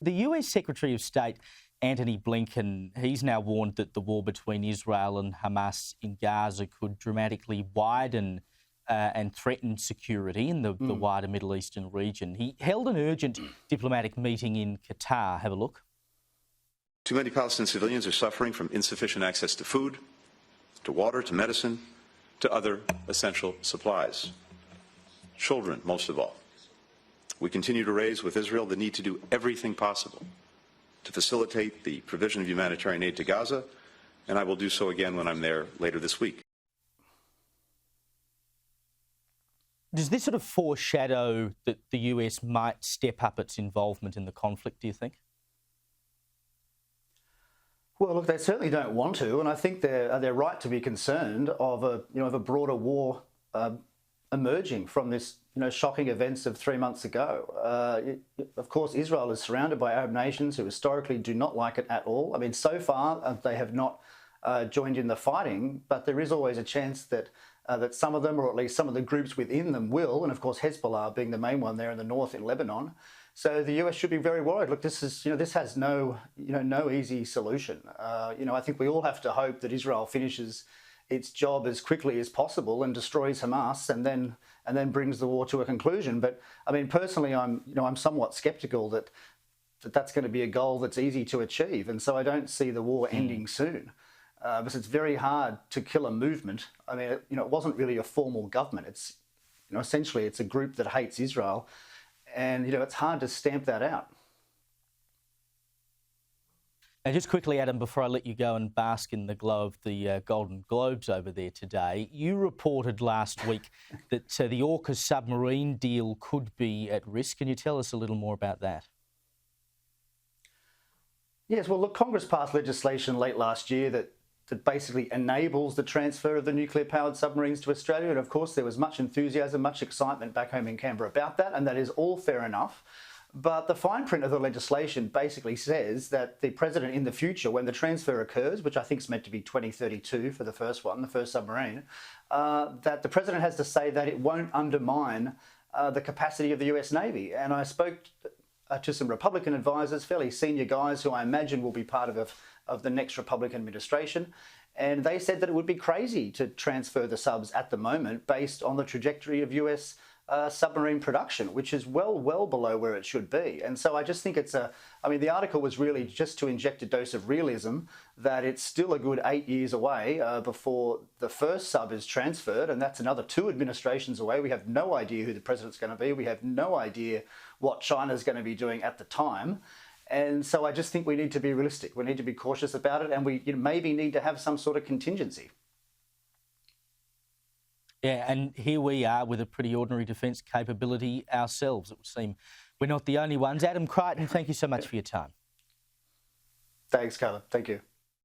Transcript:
The US Secretary of State, Antony Blinken, he's now warned that the war between Israel and Hamas in Gaza could dramatically widen and threaten security in the wider Middle Eastern region. He held an urgent diplomatic meeting in Qatar. Have a look. Too many Palestinian civilians are suffering from insufficient access to food, to water, to medicine, to other essential supplies. Children, most of all. We continue to raise with Israel the need to do everything possible to facilitate the provision of humanitarian aid to Gaza, and I will do so again when I'm there later this week. Does this sort of foreshadow that the US might step up its involvement in the conflict, do you think? Well, look, they certainly don't want to, and I think they're right to be concerned of a broader war emerging from this shocking events of 3 months ago. Of course, Israel is surrounded by Arab nations who historically do not like it at all. I mean, so far they have not joined in the fighting, but there is always a chance that some of them, or at least some of the groups within them, will. And of course, Hezbollah being the main one there in the north in Lebanon. So the US should be very worried. Look, this has no easy solution. I think we all have to hope that Israel finishes its job as quickly as possible and destroys Hamas, and then brings the war to a conclusion. But I mean, personally, I'm somewhat sceptical that that's going to be a goal that's easy to achieve, and so I don't see the war ending soon. Because it's very hard to kill a movement. I mean, it wasn't really a formal government. It's essentially it's a group that hates Israel, and it's hard to stamp that out. And just quickly, Adam, before I let you go and bask in the glow of the Golden Globes over there today, you reported last week that the AUKUS submarine deal could be at risk. Can you tell us a little more about that? Yes, well, look, Congress passed legislation late last year that basically enables the transfer of the nuclear-powered submarines to Australia. And of course, there was much enthusiasm, much excitement back home in Canberra about that, and that is all fair enough. But the fine print of the legislation basically says that the president in the future, when the transfer occurs, which I think is meant to be 2032 for the first one, the first submarine, that the president has to say that it won't undermine the capacity of the US Navy. And I spoke to some Republican advisors, fairly senior guys who I imagine will be part of the next Republican administration. And they said that it would be crazy to transfer the subs at the moment based on the trajectory of US submarine production, which is well below where it should be. And so I just think the article was really just to inject a dose of realism that it's still a good 8 years away before the first sub is transferred, and that's another 2 administrations away. We have no idea who the president's going to be. We have no idea what China's going to be doing at the time. And so I just think we need to be realistic. We need to be cautious about it, and we maybe need to have some sort of contingency. Yeah, and here we are with a pretty ordinary defence capability ourselves. It would seem we're not the only ones. Adam Creighton, thank you so much for your time. Thanks, Caleb. Thank you.